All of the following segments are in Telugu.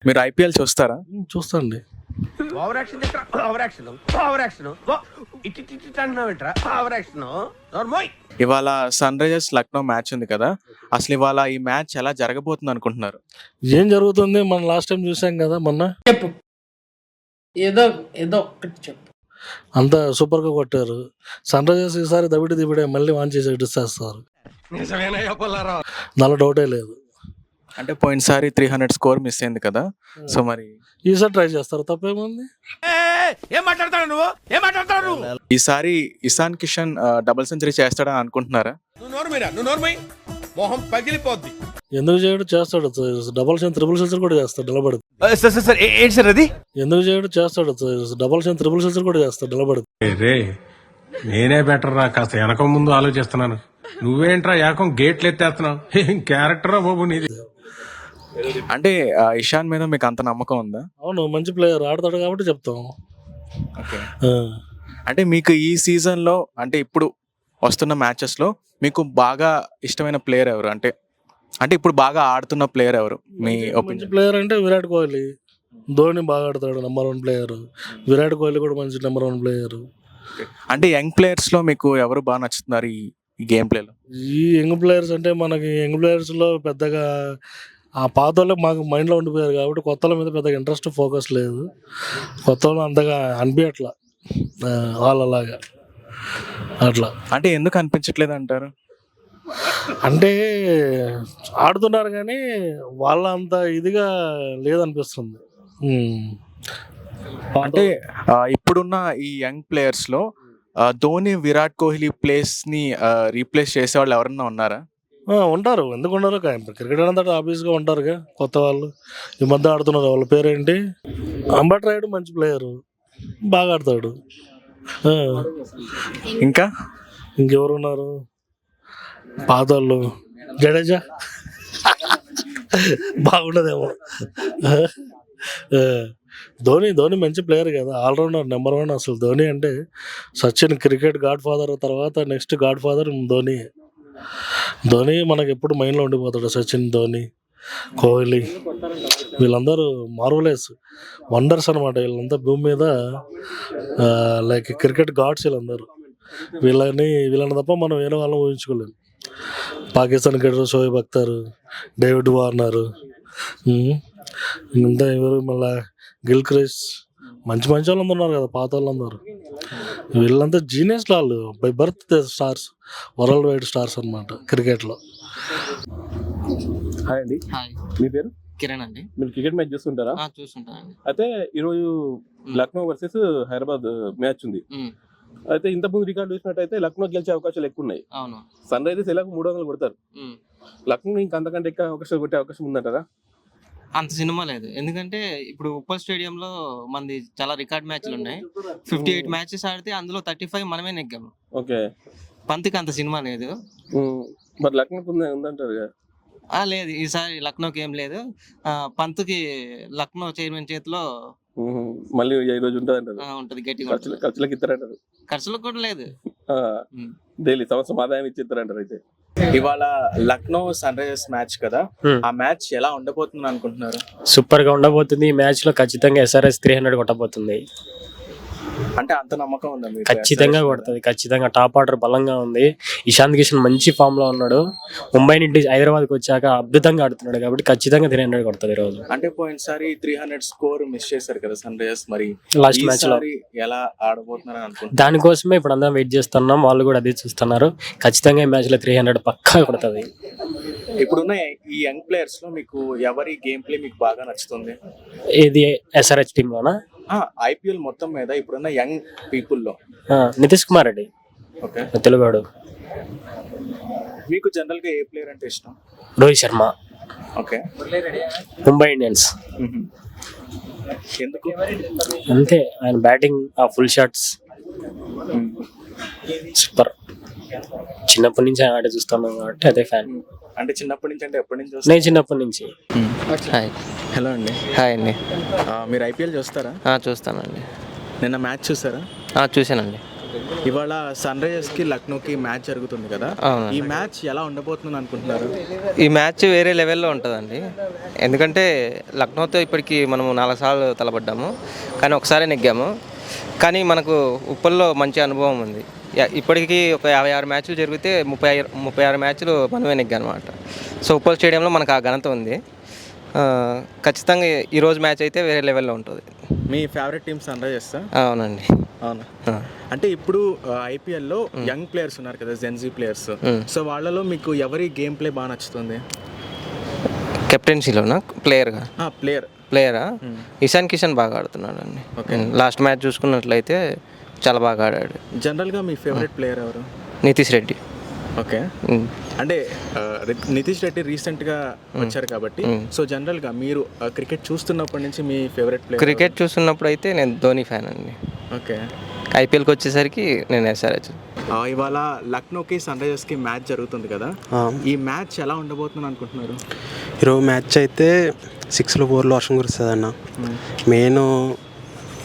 మీరు ఐపీఎల్ చూస్తారా? చూస్తాండి. ఇవాళ సన్ రైజర్స్ లక్నో మ్యాచ్ ఉంది కదా, అసలు ఇవాళ ఈ మ్యాచ్ ఎలా జరగబోతుంది అనుకుంటున్నారు? ఏం జరుగుతుంది, మనం లాస్ట్ టైం చూసాం కదా మొన్న. చెప్పు, ఏదో ఏదో ఒక్కటి చెప్పు. అంతా సూపర్గా కొట్టారు. సన్ రైజర్స్ ఈసారి దబిడే మళ్ళీ వాన్ చేసి ఇస్తారు. దానిలో డౌటే లేదు. అంటే పోయినసారి 300 స్కోర్ మిస్ అయింది కదా, సో మరి ఈసారి ట్రై చేస్తారు, తప్పేముంది. ఈసారి ఇషాన్ కిషన్ డబుల్ సెంచరీ చేస్తాడని అనుకుంటున్నారా? ఎందుకు చేయడు, చేస్తాడు. డబుల్ త్రిబుల్ సెంచరీ కూడా చేస్తాడు నిలబడి. ఎందుకు చేయడు, చేస్తాడు. డబుల్ త్రిబుల్ సెంచరీ కూడా చేస్తాడు నిలబడి. నేనే బెటర్ రా, కాస్త వెనక ముందు ఆలోచిస్తున్నాను. నువ్వేంట్రా ఏకం గేట్లు ఎత్తేస్తున్నావు, ఏం క్యారెక్టర్ బాబు నీది. అంటే ఇషాన్ మీద మీకు అంత నమ్మకం ఉందా? అవును, మంచి ప్లేయర్, ఆడతాడు కాబట్టి చెప్తాం. అంటే మీకు ఈ సీజన్ లో, అంటే ఇప్పుడు వస్తున్న మ్యాచెస్ లో మీకు బాగా ఇష్టమైన ప్లేయర్ ఎవరు? అంటే ఇప్పుడు బాగా ఆడుతున్న ప్లేయర్ ఎవరు మీ మంచి ఒపీనియన్? ప్లేయర్ అంటే విరాట్ కోహ్లీ. ధోని బాగా ఆడతాడు, నెంబర్ 1 ప్లేయర్. విరాట్ కోహ్లీ కూడా మంచి నెంబర్ 1 ప్లేయర్. అంటే యంగ్ ప్లేయర్స్ లో మీకు ఎవరు బాగా నచ్చుతున్నారు ఈ గేమ్ ప్లేలో? ఈ యంగ్ ప్లేయర్స్ అంటే మనకి యంగ్ ప్లేయర్స్ లో పెద్దగా ఆ పాత వాళ్ళు మాకు మైండ్లో ఉండిపోయారు కాబట్టి కొత్త వాళ్ళ మీద పెద్దగా ఇంట్రెస్ట్, ఫోకస్ లేదు. కొత్త వాళ్ళు అంతగా అనిపించట్లా వాళ్ళలాగా అట్లా. అంటే ఎందుకు అనిపించట్లేదు అంటారు? అంటే ఆడుతున్నారు కానీ వాళ్ళ అంత ఇదిగా లేదనిపిస్తుంది. అంటే ఇప్పుడున్న ఈ యంగ్ ప్లేయర్స్ లో ధోని, విరాట్ కోహ్లీ ప్లేస్ ని రీప్లేస్ చేసే వాళ్ళు ఎవరన్నా ఉన్నారా? ఉంటారు, ఎందుకు ఉండరు. క్రికెట్ అంతా ఆబ్వియస్గా ఉంటారుగా కొత్త వాళ్ళు. ఈ మధ్య ఆడుతున్నారు, వాళ్ళ పేరేంటి, అంబట్ రాయుడు మంచి ప్లేయరు, బాగా ఆడతాడు. ఇంకా ఇంకెవరు ఉన్నారు పాత వాళ్ళు? జడేజా బాగుండదేమో. ధోని మంచి ప్లేయర్ కదా, ఆల్రౌండర్, నెంబర్ 1. అసలు ధోని అంటే సచిన్ క్రికెట్ గాడ్ ఫాదర్ తర్వాత next God father Dhoni. Dhoni మనకి ఎప్పుడు మైండ్లో ఉండిపోతాడు. సచిన్, ధోని, కోహ్లీ వీళ్ళందరూ మార్వలెస్ వండర్స్ అనమాట. వీళ్ళంతా భూమి మీద లైక్ క్రికెట్ గాడ్స్ వీళ్ళందరూ. వీళ్ళని తప్ప మనం వేరే వాళ్ళని ఊహించుకోలేము. Pakistan cricketer Shoaib Akhtar, David Warner, ఇంకా ఎవరు మళ్ళా గిల్క్రిస్ట్, మంచి వాళ్ళందరూ ఉన్నారు కదా పాత వాళ్ళందరూ. వీళ్ళంతా జీనియస్ వాళ్ళు, by birth stars, world wide stars అనమాట క్రికెట్లో. హాయ్ అండి, హాయ్, మీ పేరు? కిరణ్ అండి. మీరు క్రికెట్ మ్యాచ్ చూస్తుంటారా? చూస్తుంటానండి. అయితే ఈరోజు లక్నో వర్సెస్ హైదరాబాద్ మ్యాచ్ ఉంది. అయితే ఇంతకుముందు రికార్డు చూసినట్టయితే లక్నో గెలిచే అవకాశాలు ఎక్కువ ఉన్నాయి. అవును, సన్ రైజర్స్ ఎలాగో 300 కొడతారు. లక్నో ఇంకా అంతకంటే ఎక్కువ అవకాశాలు కొట్టే అవకాశం ఉందంటారా? అంత సినిమా లేదు, ఎందుకంటే ఇప్పుడు ఉప్పల్ స్టేడియంలో మనది చాలా రికార్డ్ మ్యాచ్లు ఉన్నాయి. 58 మ్యాచెస్ ఆడితే అందులో 35 మనమే నెగ్గాము. ఓకే, పంత్కి అంత సినిమా లేదు. మరి లక్నోకి ఉందంటారు కదా? లేదు, ఈసారి లక్నోకి ఏం లేదు. పంత్కి లక్నో చైర్మన్ చేతిలో మళ్ళీ ఈ రోజు ఉంటుంది అంటారు. ఉంటది, గట్టిగా ఖర్చులకు ఇస్తారంటారు. ఖర్చులకు కూడా లేదు, డైలీ సంవత్సరం ఆదాయం ఇచ్చిస్తారంటారు. అయితే ఇవాళ లక్నో సన్ రైజర్స్ మ్యాచ్ కదా, ఆ మ్యాచ్ ఎలా ఉండబోతుంది అనుకుంటున్నారు? సూపర్ గా ఉండబోతుంది. ఈ మ్యాచ్ లో ఖచ్చితంగా SRH 300 కొట్టబోతుంది. అంటే అంత నమ్మకం ఉందా మీకు? ఖచ్చితంగా కొడుతుంది, ఖచ్చితంగా. టాప్ ఆర్డర్ బలంగా ఉంది. ఇషాంత్ కిషన్ మంచి ఫామ్ లో ఉన్నాడు. ముంబై నుండి హైదరాబాద్కి వచ్చాక అద్భుతంగా ఆడుతున్నాడు కాబట్టి ఖచ్చితంగా 300 కొడుతుంది ఈ రోజు. అంటే పోయినసారి 300 స్కోర్ మిస్ చేశారు కదా సన్ రైజర్స్, మరి లాస్ట్ మ్యాచ్ లో ఎలా ఆడబోతున్నారు అనుకుంటున్నారు? దానికోసమే ఇప్పుడు అందరం వెయిట్ చేస్తున్నాం, వాళ్ళు కూడా అదే చూస్తున్నారు. ఖచ్చితంగా ఈ మ్యాచ్ లో 300 పక్కా కొడుతుంది. ఇప్పుడున్న ఈ యంగ్ ప్లేయర్స్ లో మీకు ఎవరి గేమ్ ప్లే మీకు బాగా నచ్చుతుంది? ఇది SRH టీమ్ లోనా? ఐపీఎల్ మొత్తం మీద ఇప్పుడున్న యంగ్ పీపుల్ లో నితీష్ కుమార్ రెడ్డి, ఓకే, తెలుగాడు. మీకు జనరల్ గా ఏ ప్లేయర్ అంటే ఇష్టం? Rohit Sharma, okay, Mumbai Indians. ఎందుకు? అంతే, ఆయన బ్యాటింగ్, ఆ ఫుల్ షాట్స్ సూపర్. చిన్నప్పటి నుంచి ఆయన ఆడే చూస్తున్నాం కాబట్టి అదే ఫ్యాన్. అంటే చిన్నప్పటి నుంచి, అంటే ఎప్పటి నుంచి? నేను చిన్నప్పటి నుంచి. హాయ్, హలో అండి. హాయ్ అండి. మీరు ఐపీఎల్ చూస్తారా? చూస్తానండి. నిన్న మ్యాచ్ చూసారా? చూశానండి. ఇవాళ సన్ రైజర్స్కి లక్నోకి మ్యాచ్ జరుగుతుంది కదా, అవునండి. ఈ మ్యాచ్ ఎలా ఉండబోతుంది అనుకుంటున్నారు? ఈ మ్యాచ్ వేరే లెవెల్లో ఉంటుందండి. ఎందుకంటే లక్నోతో ఇప్పటికి మనము 4 సార్లు తలపడ్డాము, కానీ ఒకసారి నెగ్గాము. కానీ మనకు ఉప్పల్లో మంచి అనుభవం ఉంది. ఇప్పటికీ ఒక 56 మ్యాచ్లు జరిగితే 36 మ్యాచ్లు మనమే నెగ్గాం అనమాట. సో ఉప్పల్ స్టేడియంలో మనకు ఆ ఘనత ఉంది. ఖచ్చితంగా ఈరోజు మ్యాచ్ అయితే వేరే లెవెల్లో ఉంటుంది. మీ ఫేవరెట్ టీమ్ సన్ రైజర్స్? అవునండి. అవునా? అంటే ఇప్పుడు ఐపీఎల్లో యంగ్ ప్లేయర్స్ ఉన్నారు కదా, జెన్జీ ప్లేయర్స్. సో వాళ్ళలో మీకు ఎవరి గేమ్ ప్లే బాగా నచ్చుతుంది? కెప్టెన్సీలోనా ప్లేయర్గా? ప్లేయరా ఇషాన్ కిషన్ బాగా ఆడుతున్నాడు అండి. లాస్ట్ మ్యాచ్ చూసుకున్నట్లయితే చాలా బాగా ఆడాడు. జనరల్గా మీ ఫేవరెట్ ప్లేయర్ ఎవరు? నితీష్ రెడ్డి. ఓకే. అంటే నితీష్ రెడ్డి రీసెంట్గా వచ్చారు కాబట్టి, సో జనరల్గా మీరు క్రికెట్ చూస్తున్నప్పటి నుంచి మీ ఫేవరెట్ ప్లేయర్? క్రికెట్ చూస్తున్నప్పుడు అయితే నేను ధోని ఫ్యాన్ అండి. ఓకే. ఐపీఎల్కి వచ్చేసరికి నేను ఎస్ఆర్హెచ్. ఇవాళ లక్నోకి సన్ రైజర్స్కి మ్యాచ్ జరుగుతుంది కదా, ఈ మ్యాచ్ ఎలా ఉండబోతుంది అనుకుంటున్నారు? ఈరోజు మ్యాచ్ అయితే 6 ఓవర్లో వర్షం కురుస్తుంది అన్న. మెయిన్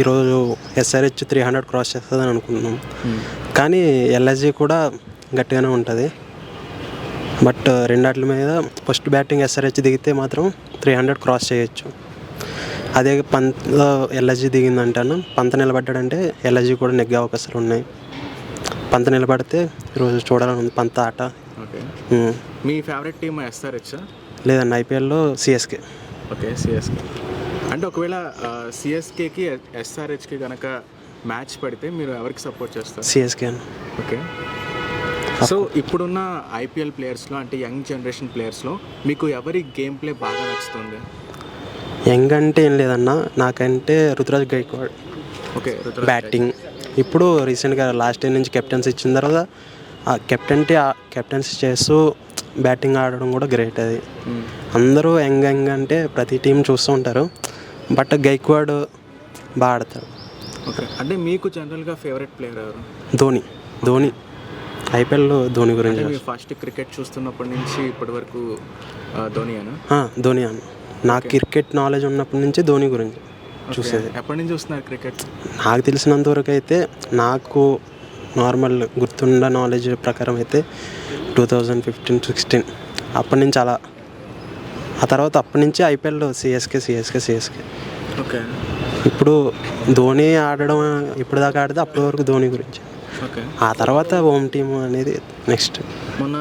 ఈరోజు ఎస్ఆర్హెచ్ 300 క్రాస్ చేస్తుందని అనుకుంటున్నాం, కానీ ఎల్ఎస్జీ కూడా గట్టిగానే ఉంటుంది. బట్ రెండాట్ల మీద ఫస్ట్ బ్యాటింగ్ ఎస్ఆర్హెచ్ దిగితే మాత్రం 300 క్రాస్ చేయొచ్చు. అదే పంత్ ఎల్ఎస్జీ దిగిందంటాను, పంత నిలబడ్డాడంటే ఎల్ఎస్జీ కూడా నెగ్గే అవకాశాలు ఉన్నాయి. పంత నిలబడితే ఈరోజు చూడాలని పంత ఆట. ఓకే. మీ ఫేవరెట్ టీమ్ ఎస్ఆర్హెచ్? లేదండి, ఐపీఎల్లో సిఎస్కే. Okay, CSK. అంటే ఒకవేళ సిఎస్కేకి ఎస్ఆర్హెచ్కి కనుక మ్యాచ్ పడితే మీరు ఎవరికి సపోర్ట్ చేస్తారు? సిఎస్కే. ఓకే. సో ఇప్పుడున్న ఐపీఎల్ ప్లేయర్స్లో, అంటే యంగ్ జనరేషన్ ప్లేయర్స్లో మీకు ఎవరి గేమ్ ప్లే బాగా నచ్చుతుంది? యంగ్ అంటే ఏం లేదన్నా, నాకంటే రుతురాజ్ గైక్వాడ్. ఓకే. బ్యాటింగ్ ఇప్పుడు రీసెంట్గా లాస్ట్ ఇయర్ నుంచి కెప్టెన్సీ ఇచ్చిన తర్వాత ఆ కెప్టెన్సీ చేస్తూ బ్యాటింగ్ ఆడడం కూడా గ్రేట్. అది అందరూ యంగ్ అంటే ప్రతి టీం చూస్తూ ఉంటారు, బట్ గైక్వాడ్ బాగా ఆడతారు. ఓకే. అంటే మీకు జనరల్గా ఫేవరెట్ ప్లేయర్ ఎవరు? ధోని. ఐపీఎల్లో ధోని గురించి మీరు ఫస్ట్ క్రికెట్ చూస్తున్నప్పటి నుంచి ఇప్పటి వరకు ధోనియేనా? ధోని అన్న. నాకు క్రికెట్ నాలెడ్జ్ ఉన్నప్పటి నుంచి ధోని గురించి చూసేది. ఎప్పటి నుంచి చూస్తున్నారు క్రికెట్? నాకు తెలిసినంత వరకు అయితే, నాకు నార్మల్ గుర్తుండ నాలెడ్జ్ ప్రకారం అయితే 2015-16 అప్పటి నుంచి అలా. ఆ తర్వాత అప్పటి నుంచి ఐపీఎల్లో సిఎస్కే. ఓకే. ఇప్పుడు ధోని ఆడడం ఇప్పుడు దాకా ఆడితే అప్పటి వరకు ధోని గురించి. ఓకే. ఆ తర్వాత హోమ్ టీమ్ అనేది నెక్స్ట్. మొన్న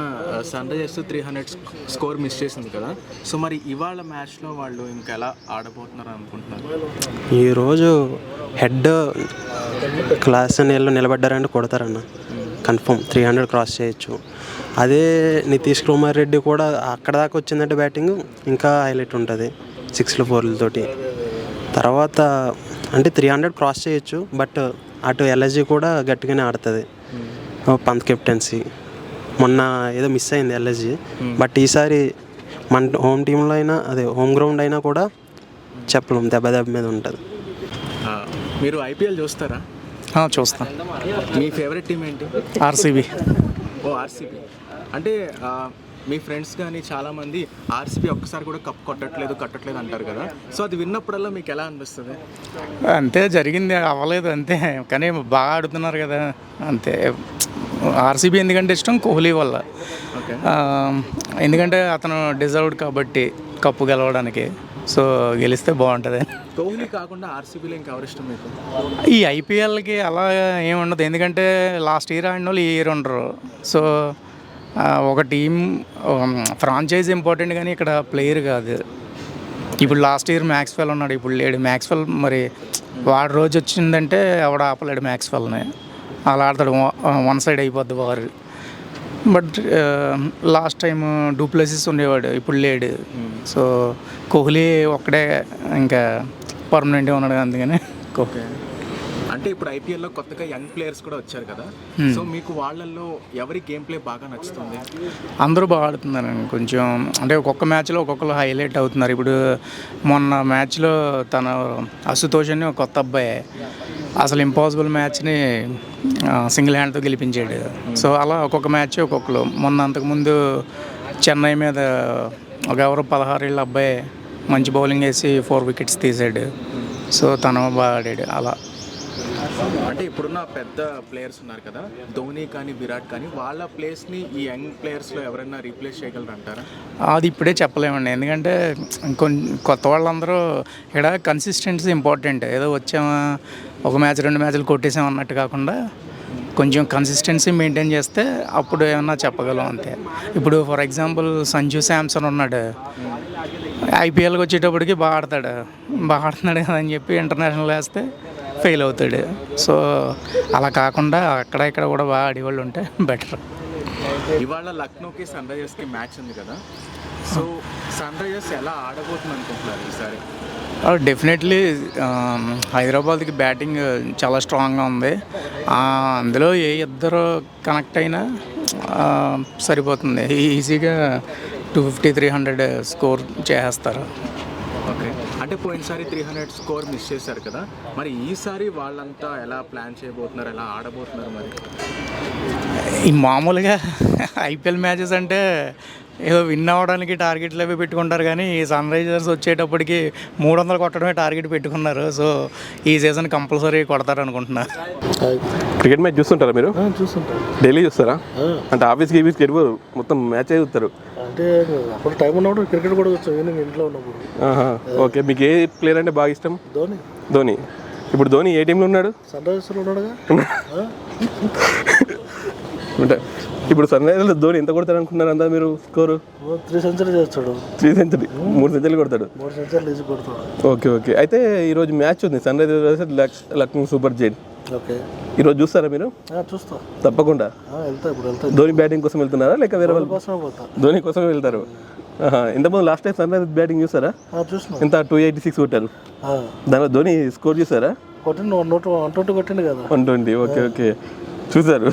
సన్ రైజర్స్ 300 స్కోర్ మిస్ చేసింది కదా, సో మరి ఇవాళ మ్యాచ్లో వాళ్ళు ఇంకా ఎలా ఆడబోతున్నారు అనుకుంటున్నారు? ఈరోజు హెడ్ క్లాస్ నీళ్ళు నిలబడ్డారంటే కొడతారన్న, కన్ఫర్మ్ 300 క్రాస్ చేయొచ్చు. అదే నితీష్ కుమార్ రెడ్డి కూడా అక్కడ దాకా వచ్చిందంటే బ్యాటింగ్ ఇంకా హైలైట్ ఉంటుంది 6 4 తర్వాత. అంటే 300 క్రాస్ చేయొచ్చు, బట్ అటు ఎల్ఎస్జీ కూడా గట్టిగానే ఆడుతుంది. పంత్ కెప్టెన్సీ మొన్న ఏదో మిస్ అయింది ఎల్ఎస్జీ, బట్ ఈసారి మన హోమ్ టీంలో అయినా, అదే హోమ్ గ్రౌండ్ అయినా కూడా చెప్పలేం, దెబ్బ మీద ఉంటుంది. మీరు ఐపీఎల్ చూస్తారా? చూస్తాం. మీ ఫేవరెట్ టీం ఏంటి? ఆర్సీబీ. ఆర్సీబీ. అంటే మీ ఫ్రెండ్స్ కానీ చాలామంది ఆర్సీబీ ఒక్కసారి కూడా కప్ కట్టట్లేదు అంటారు కదా, సో అది విన్నప్పుడల్లా మీకు ఎలా అనిపిస్తుంది? అంతే, జరిగింది అవ్వలేదు అంతే, కానీ బాగా ఆడుతున్నారు కదా అంతే. ఆర్సీబీ ఎందుకంటే ఇష్టం? కోహ్లీ వల్ల. ఓకే. ఎందుకంటే అతను డిజర్వ్డ్ కాబట్టి కప్పు గెలవడానికి, సో గెలిస్తే బాగుంటుంది. కోహ్లీ కాకుండా ఆర్సీబీలో ఇంకా ఎవరు ఇష్టం మీకు? ఈ ఐపీఎల్కి అలా ఏముండదు, ఎందుకంటే లాస్ట్ ఇయర్ ఆడిన వాళ్ళు ఈ ఇయర్ ఉండరు. సో ఒక టీం ఫ్రాంచైజ్ ఇంపార్టెంట్, కానీ ఇక్కడ ప్లేయర్ కాదు. ఇప్పుడు లాస్ట్ ఇయర్ మ్యాక్స్వెల్ ఉన్నాడు, ఇప్పుడు లేడు మ్యాక్స్వెల్. మరి వాడు రోజు వచ్చిందంటే ఎవడ ఆపలేడు మ్యాక్స్వెల్ని, అలా ఆడతాడు, వన్ సైడ్ అయిపోద్ది వారు. బట్ లాస్ట్ టైం డూప్లెసిస్ ఉండేవాడు, ఇప్పుడు లేడు. సో కోహ్లీ ఒక్కడే ఇంకా పర్మనెంట్గా ఉన్నాడు, అందుకని ఓకే. అంటే ఇప్పుడు ఐపీఎల్లో కొత్తగా యంగ్ ప్లేయర్స్ కూడా వచ్చారు కదా, సో మీకు వాళ్ళల్లో ఎవరి గేమ్ ప్లే బాగా నచ్చుతుంది? అందరూ బాగా ఆడుతున్నారండి. కొంచెం అంటే ఒక్కొక్క మ్యాచ్లో ఒక్కొక్కరు హైలైట్ అవుతున్నారు. ఇప్పుడు మొన్న మ్యాచ్లో తన అశుతోష్ అని ఒక కొత్త అబ్బాయి అసలు ఇంపాసిబుల్ మ్యాచ్ని సింగిల్ హ్యాండ్తో గెలిపించాడు. సో అలా ఒక్కొక్క మ్యాచ్ ఒక్కొక్కరు. మొన్న అంతకుముందు చెన్నై మీద ఒక 16 ఏళ్ళ అబ్బాయి మంచి బౌలింగ్ వేసి 4 వికెట్స్ తీసాడు. సో తను బాగా ఆడాడు. అలా అంటే ఇప్పుడున్న పెద్ద ప్లేయర్స్ ఉన్నారు కదా, ధోని కానీ విరాట్ కానీ, వాళ్ళ ప్లేస్ని ఈ యంగ్ ప్లేయర్స్లో ఎవరైనా రీప్లేస్ చేయగలరు అంటారా? అది ఇప్పుడే చెప్పలేమండి, ఎందుకంటే కొత్త వాళ్ళందరూ ఇక్కడ కన్సిస్టెన్సీ ఇంపార్టెంట్. ఏదో వచ్చామా ఒక మ్యాచ్ 2 మ్యాచ్లు కొట్టేసాం అన్నట్టు కాకుండా కొంచెం కన్సిస్టెన్సీ మెయింటైన్ చేస్తే అప్పుడు ఏమన్నా చెప్పగలం అంతే. ఇప్పుడు ఫర్ ఎగ్జాంపుల్ సంజు శాంసన్ ఉన్నాడు, ఐపీఎల్కి వచ్చేటప్పటికి బాగా ఆడుతున్నాడు కదా అని చెప్పి ఇంటర్నేషనల్ వేస్తే ఫెయిల్ అవుతాడు. సో అలా కాకుండా అక్కడ ఇక్కడ కూడా బాగా ఆడేవాళ్ళు ఉంటే బెటర్. ఇవాళ లక్నోకి సన్ రైజర్స్కి మ్యాచ్ ఉంది కదా, సో సన్ రైజర్స్ ఎలా ఆడబోతుంది అనుకుంటున్నారు ఈసారి? డెఫినెట్లీ హైదరాబాద్కి బ్యాటింగ్ చాలా స్ట్రాంగ్గా ఉంది. అందులో ఏ ఇద్దరు కనెక్ట్ అయినా సరిపోతుంది, ఈజీగా 250-300 స్కోర్ చేస్తారు. ఓకే, అంటే పోయినసారి 300 స్కోర్ మిస్ చేశారు కదా, మరి ఈసారి వాళ్ళంతా ఎలా ప్లాన్ చేయబోతున్నారు, ఎలా ఆడబోతున్నారు? మరి ఈ మామూలుగా ఐపీఎల్ మ్యాచెస్ అంటే ఏదో విన్ అవ్వడానికి టార్గెట్లు అవి పెట్టుకుంటారు, కానీ ఈ సన్ రైజర్స్ వచ్చేటప్పటికి 300 కొట్టడమే టార్గెట్ పెట్టుకున్నారు. సో ఈ సీజన్ కంపల్సరీ కొడతారు అనుకుంటున్నా. క్రికెట్ మ్యాచ్ చూస్తుంటారా మీరు? చూస్తుంటారు. డైలీ చూస్తారా? అంటే ఆఫీస్కి వెళ్ళిపోరు, మొత్తం మ్యాచ్ చూస్తారు? అంటే అప్పుడు టైం ఉన్నప్పుడు క్రికెట్ కూడా వచ్చాం, ఈవినింగ్ ఇంట్లో ఉన్నప్పుడు. ఓకే, మీకు ఏ ప్లేయర్ అంటే బాగా ఇష్టం? ధోని. ఇప్పుడు ధోని ఏ టీంలో ఉన్నాడు? సన్ రైజర్స్లో ఉన్నాడుగా. అంటే ఇప్పుడు సన్ రైజర్స్ ధోని ఎంత కొడతాడు అనుకున్నారు అంతా మీరు? స్కోరు 3 సెంచరీ చేస్తాడు. 3 సెంచరీ, 3 సెంచరీలు కొడతాడు. 3 సెంచరీలు ఈజీ కొడతాడు. ఓకే, అయితే ఈరోజు మ్యాచ్ ఉంది Sunrisers Lucknow Super Giant. Okay, ఈరోజు చూస్తారా మీరు? చూస్తా తప్పకుండా. వెళ్తా. ధోని బ్యాటింగ్ కోసం వెళ్తున్నారా లేక వేరే వాళ్ళ కోసమే పోతా. ధోని కోసం వెళ్తారు. ఇంతకుముందు last time Sunrisers batting చూసారా? చూసిన. ఎంత 286 కొట్టారు. దానిలో ధోని స్కోర్ చూసారా? కొట్టిండు 120 కొట్టిండు కదా. 120. ఓకే, చూసారు.